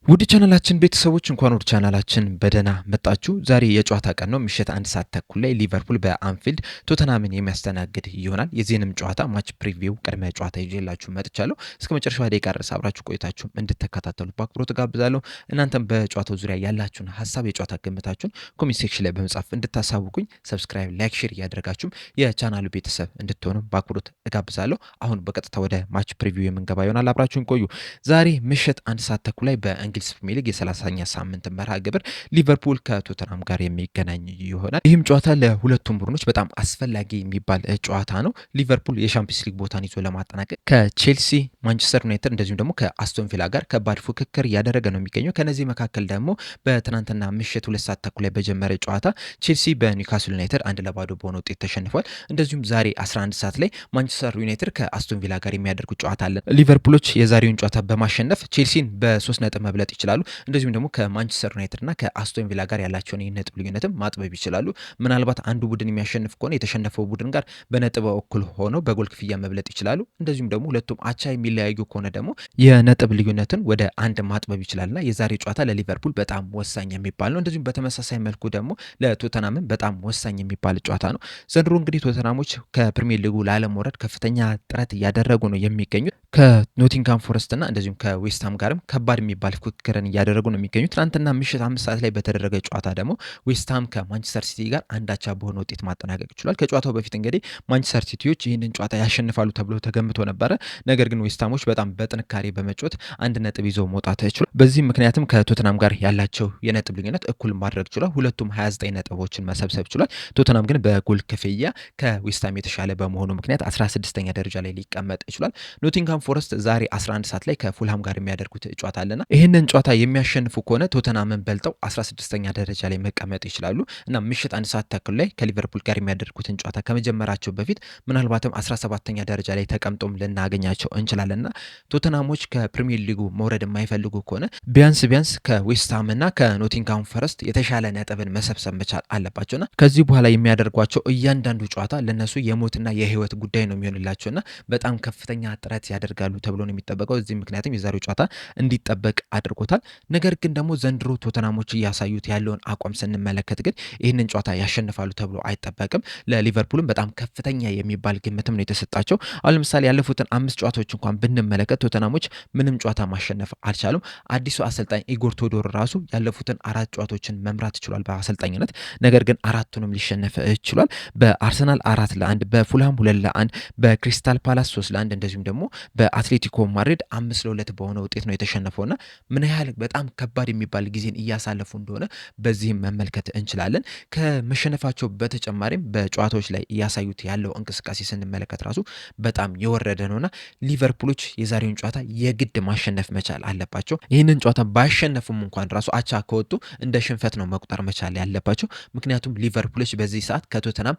ውድ ቻናላችን ቤተሰቦች እንኳን ወደ ቻናላችን በደህና መጣችሁ። ዛሬ የጨዋታ ቀን ነው። ምሽት 1 ሰዓት ተኩል ላይ ሊቨርፑል በአንፊልድ ቶተናምን የሚያስተናግድ ይሆናል። የዚህንም ጨዋታ ማች ፕሪቪው ቅድመ ጨዋታ ይዤላችሁ መጥቻለሁ። እስከ መጨረሻው ደቂቃ ድረስ አብራችሁ ቆይታችሁ እንድትከታተሉ በአክብሮት ጋብዛለሁ። እናንተም በጨዋታው ዙሪያ ያላችሁን ሀሳብ፣ የጨዋታ ግምታችሁን ኮሜንት ሴክሽን ላይ በመጻፍ እንድታሳውቁኝ፣ ሰብስክራይብ፣ ላይክ፣ ሼር እያደረጋችሁም የቻናሉ ቤተሰብ እንድትሆኑ በአክብሮት እጋብዛለሁ። አሁን በቀጥታ ወደ ማች ፕሪቪው የምንገባ ይሆናል። አብራችሁን ቆዩ። ዛሬ ምሽት 1 ሰዓት ተኩል ላይ በእንግሊዝ ፕሪሚየር ሊግ የ30ኛ ሳምንት መርሃ ግብር ሊቨርፑል ከቶተናም ጋር የሚገናኝ ይሆናል። ይህም ጨዋታ ለሁለቱም ቡድኖች በጣም አስፈላጊ የሚባል ጨዋታ ነው። ሊቨርፑል የሻምፒዮንስ ሊግ ቦታን ይዞ ለማጠናቀቅ ከቼልሲ፣ ማንቸስተር ዩናይትድ እንደዚሁም ደግሞ ከአስቶን ቪላ ጋር ከባድ ፉክክር እያደረገ ነው የሚገኘው። ከነዚህ መካከል ደግሞ በትናንትና ምሽት 2 ሰዓት ተኩል ላይ በጀመረ ጨዋታ ቼልሲ በኒውካስል ዩናይትድ 1-0 በሆነ ውጤት ተሸንፏል። እንደዚሁም ዛሬ 11 ሰዓት ላይ ማንቸስተር ዩናይትድ ከአስቶን ቪላ ጋር የሚያደርጉት ጨዋታ አለ። ሊቨርፑሎች የዛሬውን ጨዋታ በማሸነፍ ቼልሲን በ3 ነጥብ መብለጥ ይችላሉ። እንደዚሁም ደግሞ ከማንቸስተር ዩናይትድ እና ከአስቶን ቪላ ጋር ያላቸውን የነጥብ ልዩነትም ማጥበብ ይችላሉ። ምናልባት አንዱ ቡድን የሚያሸንፍ ከሆነ የተሸነፈው ቡድን ጋር በነጥብ እኩል ሆነው በጎል ክፍያ መብለጥ ይችላሉ። እንደዚሁም ደግሞ ሁለቱም አቻ የሚለያዩ ከሆነ ደግሞ የነጥብ ልዩነትን ወደ አንድ ማጥበብ ይችላልና የዛሬ ጨዋታ ለሊቨርፑል በጣም ወሳኝ የሚባል ነው። እንደዚሁም በተመሳሳይ መልኩ ደግሞ ለቶተናምን በጣም ወሳኝ የሚባል ጨዋታ ነው። ዘንድሮ እንግዲህ ቶተናሞች ከፕሪሚየር ሊጉ ላለመውረድ ከፍተኛ ጥረት እያደረጉ ነው የሚገኙት። ከኖቲንጋም ፎረስት እና እንደዚሁም ከዌስትሃም ጋርም ከባድ የሚባል ፉክክርን እያደረጉ ነው የሚገኙት። ትናንትና ምሽት 5 ሰዓት ላይ በተደረገ ጨዋታ ደግሞ ዌስትሃም ከማንቸስተር ሲቲ ጋር አንዳቻ በሆነ ውጤት ማጠናቀቅ ችሏል። ከጨዋታው በፊት እንግዲህ ማንቸስተር ሲቲዎች ይህንን ጨዋታ ያሸንፋሉ ተብሎ ተገምቶ ነበረ። ነገር ግን ዌስትሃሞች በጣም በጥንካሬ በመጫወት 1 ነጥብ ይዘው መውጣት ችሏል። በዚህም ምክንያትም ከቶተናም ጋር ያላቸው የነጥብ ልዩነት እኩል ማድረግ ችሏል። ሁለቱም 29 ነጥቦችን መሰብሰብ ችሏል። ቶተናም ግን በጎል ክፍያ ከዌስትሃም የተሻለ በመሆኑ ምክንያት 16ኛ ደረጃ ላይ ሊቀመጥ ይችላል። ኖቲንግሃም ፎረስት ዛሬ 11 ሰዓት ላይ ከፉልሃም ጋር የሚያደርጉት ጨዋታ አለና ይህንን ጨዋታ የሚያሸንፉ ከሆነ ቶተናምን በልጠው 16ኛ ደረጃ ላይ መቀመጥ ይችላሉ እና ምሽት 1 ሰዓት ተኩል ላይ ከሊቨርፑል ጋር የሚያደርጉትን ጨዋታ ከመጀመራቸው በፊት ምናልባትም 17ኛ ደረጃ ላይ ተቀምጦም ልናገኛቸው እንችላለንና ቶተናሞች ከፕሪሚየር ሊጉ መውረድ የማይፈልጉ ከሆነ ቢያንስ ከዌስትሃም እና ከኖቲንግሃም ፎረስት የተሻለ ነጥብን መሰብሰብ መቻል አለባቸውና ከዚህ በኋላ የሚያደርጓቸው እያንዳንዱ ጨዋታ ለነሱ የሞትና የህይወት ጉዳይ ነው የሚሆንላቸውና በጣም ከፍተኛ ጥረት ያደርጋሉ ተብሎ ነው የሚጠበቀው። እዚህ ምክንያትም የዛሬው ጨዋታ እንዲጠበቅ አድርጎታል። ነገር ግን ደግሞ ዘንድሮ ቶተናሞች እያሳዩት ያለውን አቋም ስንመለከት ግን ይህንን ጨዋታ ያሸንፋሉ ተብሎ አይጠበቅም። ለሊቨርፑልም በጣም ከፍተኛ የሚባል ግምትም ነው የተሰጣቸው። አሁን ለምሳሌ ያለፉትን 5 ጨዋታዎች እንኳን ብንመለከት ቶተናሞች ምንም ጨዋታ ማሸነፍ አልቻሉም። አዲሱ አሰልጣኝ ኢጎር ቶዶር ራሱ ያለፉትን 4 ጨዋታዎችን መምራት ችሏል በአሰልጣኝነት። ነገር ግን 4ቱንም ሊሸነፍ ችሏል። በአርሰናል 4-1፣ በፉልሃም 2-1፣ በክሪስታል ፓላስ 3-1 እንደዚሁም ደግሞ በአትሌቲኮ ማድሪድ 5-2 በሆነ ውጤት ነው የተሸነፈውና ምን ያህል በጣም ከባድ የሚባል ጊዜን እያሳለፉ እንደሆነ በዚህም መመልከት እንችላለን። ከመሸነፋቸው በተጨማሪም በጨዋታዎች ላይ እያሳዩት ያለው እንቅስቃሴ ስንመለከት ራሱ በጣም የወረደ ነውና ሊቨርፑሎች የዛሬውን ጨዋታ የግድ ማሸነፍ መቻል አለባቸው። ይህንን ጨዋታ ባሸነፉም እንኳን ራሱ አቻ ከወጡ እንደ ሽንፈት ነው መቁጠር መቻል ያለባቸው። ምክንያቱም ሊቨርፑሎች በዚህ ሰዓት ከቶተናም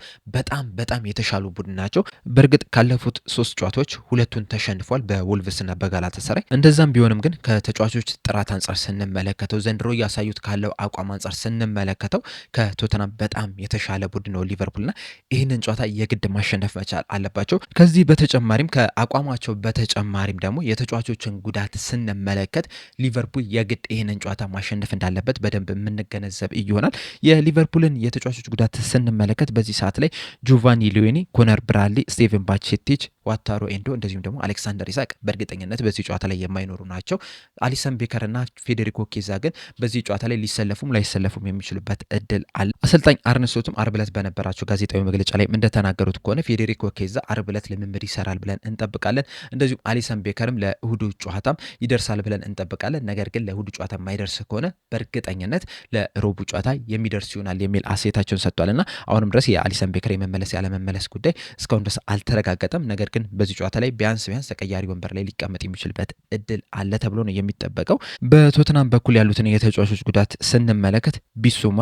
በጣም የተሻሉ ቡድን ናቸው። በእርግጥ ካለፉት 3 ጨዋታዎች 2ቱን ተሸንፏል፣ በወልቭስና በጋላታሳራይ። እንደዛም ቢሆንም ግን ከተጫዋቾች ጥራት አንጻር ስንመለከተው ዘንድሮ እያሳዩት ካለው አቋም አንጻር ስንመለከተው ከቶተናም በጣም የተሻለ ቡድን ነው ሊቨርፑልና ይህንን ጨዋታ የግድ ማሸነፍ መቻል አለባቸው። ከዚህ በተጨማሪም ከአቋማቸው በተጨማሪም ደግሞ የተጫዋቾችን ጉዳት ስንመለከት ሊቨርፑል የግድ ይህንን ጨዋታ ማሸነፍ እንዳለበት በደንብ የምንገነዘብ ይሆናል። የሊቨርፑልን የተጫዋቾች ጉዳት ስንመለከት በዚህ ሰዓት ላይ ጆቫኒ ሊዮኒ፣ ኮነር ብራድሊ፣ ስቴቨን ባቼቲች፣ ዋታሮ ኤንዶ እንደዚሁም ደግሞ አሌክሳንደር ኢሳቅ በእርግጠኝነት በዚህ ጨዋታ ላይ የማይኖሩ ናቸው። አሊሰን ቤከር እና ፌዴሪኮ ኬዛ ግን በዚህ ጨዋታ ላይ ሊሰለፉም ላይሰለፉም የሚችሉበት እድል አለ። አሰልጣኝ አርነ ስሎትም አርብ ዕለት በነበራቸው ጋዜጣዊ መግለጫ ላይ እንደተናገሩት ከሆነ ፌዴሪኮ ኬዛ አርብ ዕለት ልምምድ ይሰራል ብለን እንጠብቃለን። እንደዚሁም አሊሰን ቤከርም ለእሁዱ ጨዋታም ይደርሳል ብለን እንጠብቃለን። ነገር ግን ለእሁዱ ጨዋታ የማይደርስ ከሆነ በእርግጠኝነት ለሮቡ ጨዋታ የሚደርስ ይሆናል የሚል አስተያየታቸውን ሰጥቷልና አሁንም ድረስ የአሊሰን ቤከር የመመለስ ያለመመለስ ጉዳይ እስካሁን ድረስ አልተረጋገጠም። ነገር ግን በዚህ ጨዋታ ላይ ቢያንስ ተቀያሪ ወንበር ላይ ሊቀመጥ የሚችልበት እድል አለ ተብሎ ነው የሚጠበቀው። በቶተናም በኩል ያሉትን የተጫዋቾች ጉዳት ስንመለከት ቢሱማ፣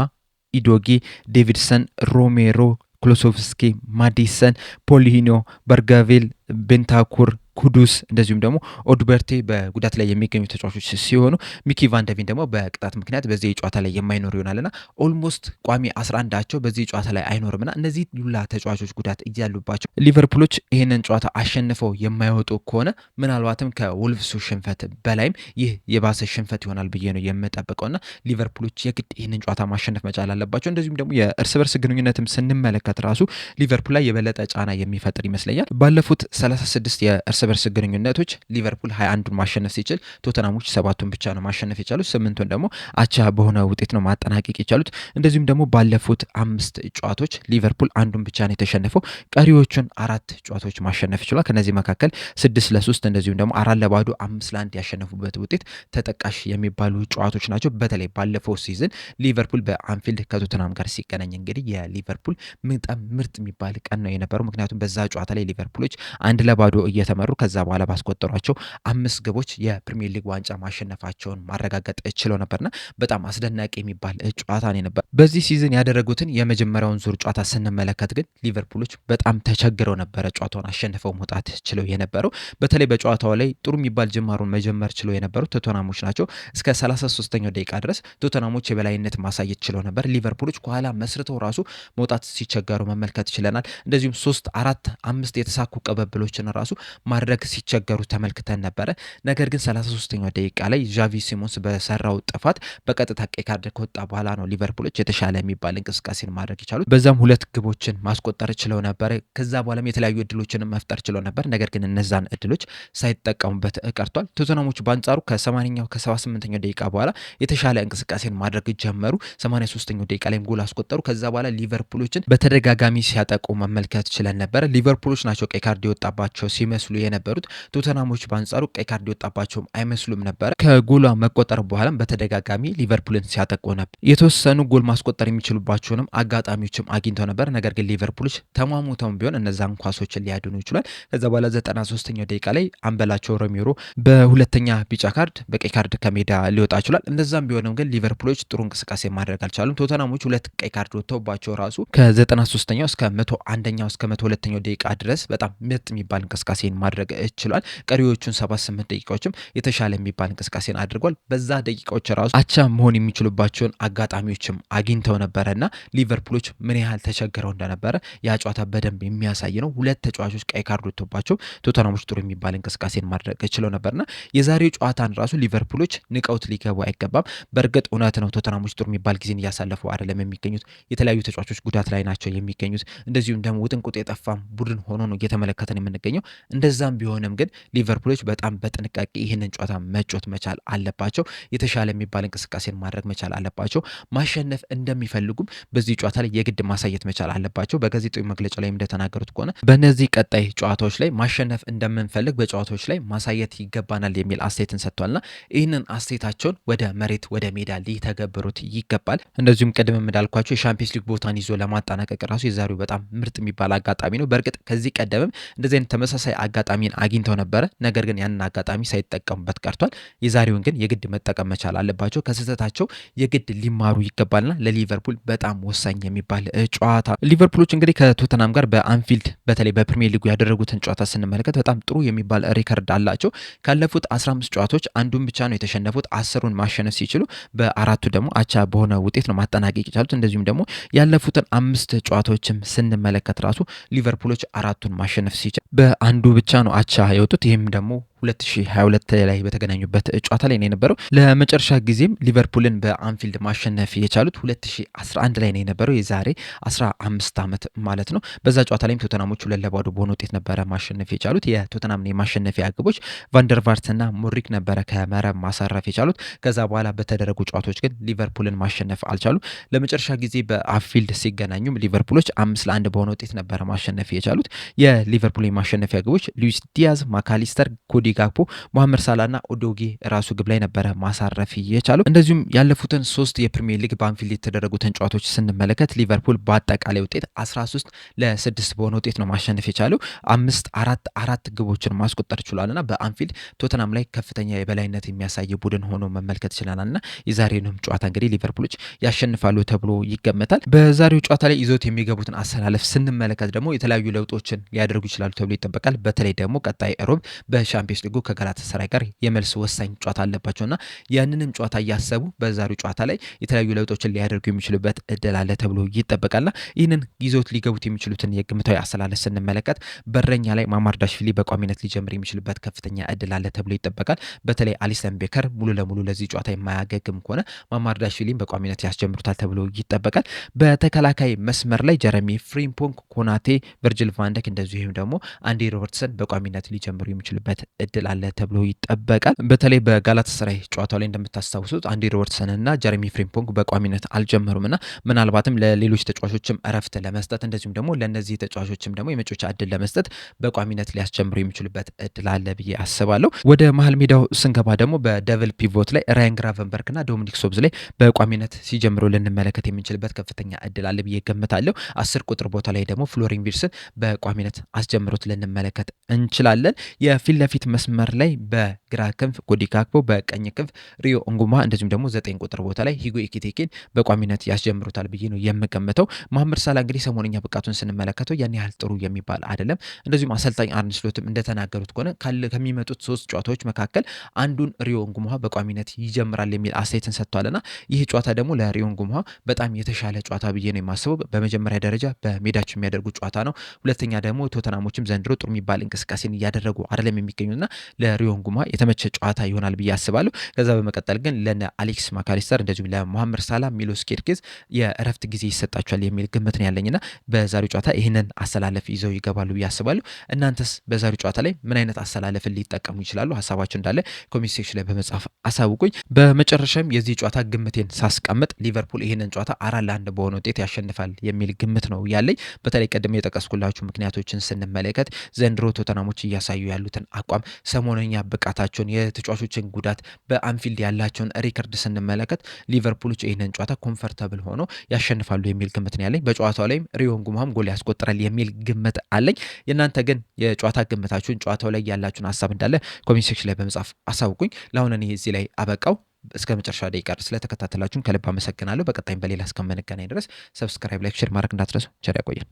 ኢዶጊ፣ ዴቪድሰን፣ ሮሜሮ፣ ክሎሶቭስኪ፣ ማዲሰን፣ ፖሊሂኖ፣ በርጋቬል፣ ቤንታኩር፣ ኩዱስ እንደዚሁም ደግሞ ኦድበርቴ በጉዳት ላይ የሚገኙ ተጫዋቾች ሲሆኑ ሚኪ ቫን ደቪን ደግሞ በቅጣት ምክንያት በዚህ ጨዋታ ላይ የማይኖር ይሆናልና ኦልሞስት ቋሚ 11ቸው በዚህ ጨዋታ ላይ አይኖርምና እነዚህ ሁላ ተጫዋቾች ጉዳት እያሉባቸው ሊቨርፑሎች ይህንን ጨዋታ አሸንፈው የማይወጡ ከሆነ ምናልባትም ከወልቭሱ ሽንፈት በላይም ይህ የባሰ ሽንፈት ይሆናል ብዬ ነው የምጠብቀውና ሊቨርፑሎች የግድ ይህንን ጨዋታ ማሸነፍ መቻል አለባቸው። እንደዚሁም ደግሞ የእርስ በርስ ግንኙነትም ስንመለከት ራሱ ሊቨርፑል ላይ የበለጠ ጫና የሚፈጥር ይመስለኛል። ባለፉት 36 የእርስ በርስ ግንኙነቶች ሊቨርፑል 21ዱን ማሸነፍ ሲችል ቶተናሞች 7ቱን ብቻ ነው ማሸነፍ የቻሉት፣ 8ቱን ደግሞ አቻ በሆነ ውጤት ነው ማጠናቀቅ የቻሉት። እንደዚሁም ደግሞ ባለፉት 5 ጨዋታዎች ሊቨርፑል አንዱን ብቻ ነው የተሸነፈው፣ ቀሪዎቹን 4 ጨዋታዎች ማሸነፍ ይችላል። ከነዚህ መካከል 6-3 እንደዚሁም ደግሞ 4-0 5-1 ያሸነፉበት ውጤት ተጠቃሽ የሚባሉ ጨዋታዎች ናቸው። በተለይ ባለፈው ሲዝን ሊቨርፑል በአንፊልድ ከቶተናም ጋር ሲገናኝ እንግዲህ የሊቨርፑል በጣም ምርጥ የሚባል ቀን ነው የነበረው። ምክንያቱም በዛ ጨዋታ ላይ ሊቨርፑሎች 1-0 እየተመሩ ከዛ በኋላ ባስቆጠሯቸው 5 ግቦች የፕሪሚየር ሊግ ዋንጫ ማሸነፋቸውን ማረጋገጥ ችለው ነበርና በጣም አስደናቂ የሚባል ጨዋታ ነው ነበር። በዚህ ሲዝን ያደረጉትን የመጀመሪያውን ዙር ጨዋታ ስንመለከት ግን ሊቨርፑሎች በጣም ተቸግረው ነበረ ጨዋታውን አሸንፈው መውጣት ችለው የነበረው። በተለይ በጨዋታው ላይ ጥሩ የሚባል ጅማሩን መጀመር ችለው የነበሩት ቶተናሞች ናቸው። እስከ 33ኛው ደቂቃ ድረስ ቶተናሞች የበላይነት ማሳየት ችለው ነበር። ሊቨርፑሎች ከኋላ መስርተው ራሱ መውጣት ሲቸገሩ መመልከት ችለናል። እንደዚሁም 3 4 5 የተሳኩ ቀበብሎችን ራሱ ማድረግ ሲቸገሩ ተመልክተን ነበረ። ነገር ግን 33ኛው ደቂቃ ላይ ዣቪ ሲሞንስ በሰራው ጥፋት በቀጥታ ቀይ ካርድ ከወጣ በኋላ ነው ሊቨርፑሎች የተሻለ የሚባል እንቅስቃሴን ማድረግ የቻሉት። በዛም 2 ግቦችን ማስቆጠር ችለው ነበር። ከዛ በኋላም የተለያዩ እድሎችን መፍጠር ችለው ነበር። ነገር ግን እነዛን እድሎች ሳይጠቀሙበት ቀርቷል። ቶተናሞች በአንጻሩ ከ80ኛው ከ78ኛው ደቂቃ በኋላ የተሻለ እንቅስቃሴን ማድረግ ጀመሩ። 83ኛው ደቂቃ ላይም ጎል አስቆጠሩ። ከዛ በኋላ ሊቨርፑሎችን በተደጋጋሚ ሲያጠቁ መመልከት ችለን ነበር። ሊቨርፑሎች ናቸው ቀይ ካርድ የወጣባቸው ሲመስሉ የነበሩት። ቶተናሞች በአንጻሩ ቀይ ካርድ የወጣባቸውም አይመስሉም ነበር። ከጎሏ መቆጠር በኋላም በተደጋጋሚ ሊቨርፑልን ሲያጠቁ ነበር። የተወሰኑ ጎል ማስቆጠር የሚችሉባቸውንም አጋጣሚዎችም አግኝተው ነበር። ነገር ግን ሊቨርፑሎች ተሟሙተውም ቢሆን እነዛን ኳሶችን ሊያድኑ ይችላል። ከዛ በኋላ 93ኛው ደቂቃ ላይ አምበላቸው ሮሜሮ በሁለተኛ ቢጫ ካርድ በቀይ ካርድ ከሜዳ ሊወጣ ይችላል። እንደዛም ቢሆንም ግን ሊቨርፑሎች ጥሩ እንቅስቃሴ ማድረግ አልቻሉም። ቶተናሞች 2 ቀይ ካርድ ወጥተውባቸው ራሱ ከ93ኛው እስከ 101ኛው እስከ 102ኛው ደቂቃ ድረስ በጣም ምርጥ የሚባል እንቅስቃሴን ማድረግ ችሏል። ቀሪዎቹን 78 ደቂቃዎችም የተሻለ የሚባል እንቅስቃሴን አድርጓል። በዛ ደቂቃዎች ራሱ አቻ መሆን የሚችሉባቸውን አጋጣሚዎችም አግኝተው ነበረና ሊቨርፑሎች ምን ያህል ተቸግረው እንደነበረ ያ ጨዋታ በደንብ የሚያሳይ ነው። 2 ተጫዋቾች ቀይ ካርድ ወጥተውባቸው ቶተናሞች ጥሩ የሚባል እንቅስቃሴን ማድረግ ችለው ነበርና የዛሬው ጨዋታን ራሱ ሊቨርፑሎች ንቀውት ሊገቡ አይገባም። በእርግጥ እውነት ነው ቶተናሞች ጥሩ የሚባል ጊዜን እያሳለፉ አይደለም የሚገኙት። የተለያዩ ተጫዋቾች ጉዳት ላይ ናቸው የሚገኙት። እንደዚሁም ደግሞ ውጥንቁጥ የጠፋም ቡድን ሆኖ ነው እየተመለከተን የምንገኘው። እንደዛም ቢሆንም ግን ሊቨርፑሎች በጣም በጥንቃቄ ይህንን ጨዋታ መጮት መቻል አለባቸው። የተሻለ የሚባል እንቅስቃሴን ማድረግ መቻል አለባቸው። ማሸነፍ እንደሚፈልጉም በዚህ ጨዋታ ላይ የግድ ማሳየት መቻል አለባቸው። በጋዜጣዊ መግለጫ ላይ እንደተናገሩት ከሆነ በእነዚህ ቀጣይ ጨዋታዎች ላይ ማሸነፍ እንደምንፈልግ በጨዋታዎች ላይ ማሳየት ይገባናል የሚል አስተያየትን ሰጥቷልና ይህንን አስተያየታቸውን ወደ መሬት ወደ ሜዳ ሊተገብሩት ይገባል። እንደዚሁም ቅድም እንዳልኳቸው የሻምፒየንስ ሊግ ቦታን ይዞ ለማጠናቀቅ ራሱ የዛሬው በጣም ምርጥ የሚባል አጋጣሚ ነው። በእርግጥ ከዚህ ቀደምም እንደዚህ አይነት ተመሳሳይ አጋጣሚን አግኝተው ነበረ። ነገር ግን ያንን አጋጣሚ ሳይጠቀሙበት ቀርቷል። የዛሬውን ግን የግድ መጠቀም መቻል አለባቸው። ከስህተታቸው የግድ ሊማሩ ይገባልና ለሊቨርፑል በጣም ወሳኝ የሚባል ጨዋታ። ሊቨርፑሎች እንግዲህ ከቶተናም ጋር በአንፊልድ በተለይ በፕሪሚየር ሊጉ ያደረጉትን ጨዋታ ስንመለከት በጣም ጥሩ የሚባል ሪከርድ አላቸው። ካለፉት 15 ጨዋታዎች አንዱን ብቻ ነው የተሸነፉት። 10ሩን ማሸነፍ ሲችሉ በ4ቱ ደግሞ አቻ በሆነ ውጤት ነው ማጠናቀቅ የቻሉት። እንደዚሁም ደግሞ ያለፉትን 5 ጨዋታዎችም ስንመለከት ራሱ ሊቨርፑሎች 4ቱን ማሸነፍ ሲችሉ በአንዱ ብቻ ነው አቻ የወጡት። ይህም ደግሞ 2022 ላይ በተገናኙበት ጨዋታ ላይ ነው የነበረው። ለመጨረሻ ጊዜም ሊቨርፑልን በአንፊልድ ማሸነፍ የቻሉት 2011 ላይ ነው የነበረው፣ የዛሬ 15 ዓመት ማለት ነው። በዛ ጨዋታ ላይም ቶተናሞች 2-0 በሆነ ውጤት ነበረ ማሸነፍ የቻሉት። የቶተናምን የማሸነፊያ ግቦች ቫንደርቫርት እና ሙሪክ ነበረ ከመረብ ማሳረፍ የቻሉት። ከዛ በኋላ በተደረጉ ጨዋታዎች ግን ሊቨርፑልን ማሸነፍ አልቻሉ። ለመጨረሻ ጊዜ በአንፊልድ ሲገናኙም ሊቨርፑሎች 5-1 በሆነ ውጤት ነበረ ማሸነፍ የቻሉት። የሊቨርፑል የማሸነፊያ ግቦች ሉዊስ ዲያዝ፣ ማካሊስተር፣ ኮዲ ጋክፖ፣ መሐመድ ሳላና ኡዶጊ ራሱ ግብ ላይ ነበረ ማሳረፍ የቻሉ። እንደዚሁም ያለፉትን 3 የፕሪሚየር ሊግ በአንፊልድ የተደረጉትን ጨዋታዎች ስንመለከት ሊቨርፑል በአጠቃላይ ውጤት 13-6 በሆነ ውጤት ነው ማሸነፍ የቻለው። 5-4 ግቦችን ማስቆጠር ችሏልና በአንፊልድ ቶተናም ላይ ከፍተኛ የበላይነት የሚያሳይ ቡድን ሆኖ መመልከት ይችላልና የዛሬውንም ጨዋታ እንግዲህ ሊቨርፑሎች ያሸንፋሉ ተብሎ ይገመታል። በዛሬው ጨዋታ ላይ ይዞት የሚገቡትን አሰላለፍ ስንመለከት ደግሞ የተለያዩ ለውጦችን ሊያደርጉ ይችላሉ ተብሎ ይጠበቃል። በተለይ ደግሞ ቀጣይ ሮብ በሻምፒዮንስ ሊጉ ከጋላታሳራይ ጋር የመልስ ወሳኝ ጨዋታ አለባቸውና ያንንም ጨዋታ እያሰቡ በዛሬው ጨዋታ ላይ የተለያዩ ለውጦችን ሊያደርጉ የሚችሉበት እድል አለ ተብሎ ይጠበቃልና ይህንን ይዞት ሊገቡት የሚችሉትን የግምታዊ አሰላለፍ ስንመለከት በረኛ ላይ ማማርዳሽቪሊ በቋሚነት ሊጀምር የሚችልበት ከፍተኛ እድል አለ ተብሎ ይጠበቃል። በተለይ አሊሰን ቤከር ሙሉ ለሙሉ ለዚህ ጨዋታ የማያገግም ከሆነ ማማርዳሽቪሊን በቋሚነት ያስጀምሩታል ተብሎ ይጠበቃል። በተከላካይ መስመር ላይ ጀረሚ ፍሪምፖንግ፣ ኮናቴ፣ ቨርጅል ቫንደክ እንደዚሁም ደግሞ አንዲ ሮበርትሰን በቋሚነት ሊጀምሩ የሚችልበት እድል አለ ተብሎ ይጠበቃል። በተለይ በጋላታሳራይ ጨዋታው ላይ እንደምታስታውሱት አንዲ ሮበርትሰን እና ጀረሚ ፍሪምፖንግ በቋሚነት አልጀመሩምና ምናልባትም ለሌሎች ተጫዋቾችም እረፍት ለመስጠት እንደዚሁም ደግሞ ለነዚህ ተጫዋቾችም ደግሞ የመጮቻ እድል ለመስጠት በቋሚነት ሊያስጀምሩ የሚችሉበት እድል አለ ብዬ አስባለሁ። ወደ መሀል ሜዳው ስንገባ ደግሞ በደብል ፒቮት ላይ ራያን ግራቨንበርግ እና ዶሚኒክ ሶብዝ ላይ በቋሚነት ሲጀምሩ ልንመለከት የምንችልበት ከፍተኛ እድል አለ ብዬ ገምታለሁ። 10 ቁጥር ቦታ ላይ ደግሞ ፍሎሪን ቪርትስን በቋሚነት አስጀምሮት ልንመለከት እንችላለን። የፊት ለፊት መስመር ላይ በግራ ክንፍ ኮዲ ጋክፖ፣ በቀኝ ክንፍ ሪዮ ኦንጉማ እንደዚሁም ደግሞ 9 ቁጥር ቦታ ላይ ሂጎ ኢኪቲኬን በቋሚነት ያስጀምሩታል ብዬ ነው የምገምተው። መሐመድ ሳላ እንግዲህ ሰሞነኛ ብቃቱን ስንመለከተው ያን ያህል ጥሩ የሚባል አይደለም። እንደዚሁም አሰልጣኝ አርነ ስሎትም እንደተናገሩት ከሆነ ከሚመጡት 3 ጨዋታዎች መካከል አንዱን ሪዮ ኦንጉማ በቋሚነት ይጀምራል የሚል አስተያየትን ሰጥቷልና ይህ ጨዋታ ደግሞ ለሪዮ ኦንጉማ በጣም የተሻለ ጨዋታ ብዬ ነው የማስበው። በመጀመሪያ ደረጃ በሜዳቸው የሚያደርጉ ጨዋታ ነው። ሁለተኛ ደግሞ ቶተናሞችም ዘንድሮ ጥሩ የሚባል እንቅስቃሴን እያደረጉ አይደለም የሚገኙና ለሪዮ ኦንጉማ የተመቸ ጨዋታ ይሆናል ብዬ አስባለሁ። ከዛ በመቀጠል ግን ለነ አሌክስ ማካሊስተር እንደዚሁም ለመሐመድ ሳላ፣ ሚሎስ ኬርኬዝ የእረፍት ጊዜ ይሰጣቸዋል የሚል ግምት ነው ያለኝና በዛሬው ጨዋታ ይህንን አሰላለፍ ይዘው ይገባሉ ብዬ አስባለሁ። እናንተስ በዛሬው ጨዋታ ላይ ምን አይነት አሰላለፍን ሊጠቀሙ ይችላሉ? ሀሳባችሁ እንዳለ ኮሜንት ሴክሽን ላይ በመጻፍ አሳውቁኝ። በመጨረሻም የዚህ ጨዋታ ግምቴን ሳስቀምጥ ሊቨርፑል ይህንን ጨዋታ 4-1 በሆነ ውጤት ያሸንፋል የሚል ግምት ነው ያለኝ። በተለይ ቀደም የጠቀስኩላችሁ ምክንያቶችን ስንመለከት ዘንድሮ ቶተናሞች እያሳዩ ያሉትን አቋም፣ ሰሞነኛ ብቃታቸውን፣ የተጫዋቾችን ጉዳት፣ በአንፊልድ ያላቸውን ሪከርድ ስንመለከት ሊቨርፑሎች ይህንን ጨዋታ ኮምፈርተብል ሆኖ ያሸንፋሉ የሚል ግምት ነው ያለኝ። በጨዋታው ላይም ሪዮ ኦንጉማም ጎል ያስቆጥራል የሚል ግምት አለኝ። የእናንተ ግን የጨዋታ ግምታችሁን ጨዋታው ላይ ያላችሁን ሀሳብ እንዳለ ኮሜንት ሴክሽን ላይ በመጻፍ አሳውቁኝ። ለአሁን እኔ እዚህ ላይ አበቃው። እስከ መጨረሻ ደቂቃ ስለተከታተላችሁን ከልብ አመሰግናለሁ። በቀጣይም በሌላ እስከምንገናኝ ድረስ ሰብስክራይብ፣ ላይክ፣ ሼር ማድረግ እንዳትረሱ። ቸር ያቆየን።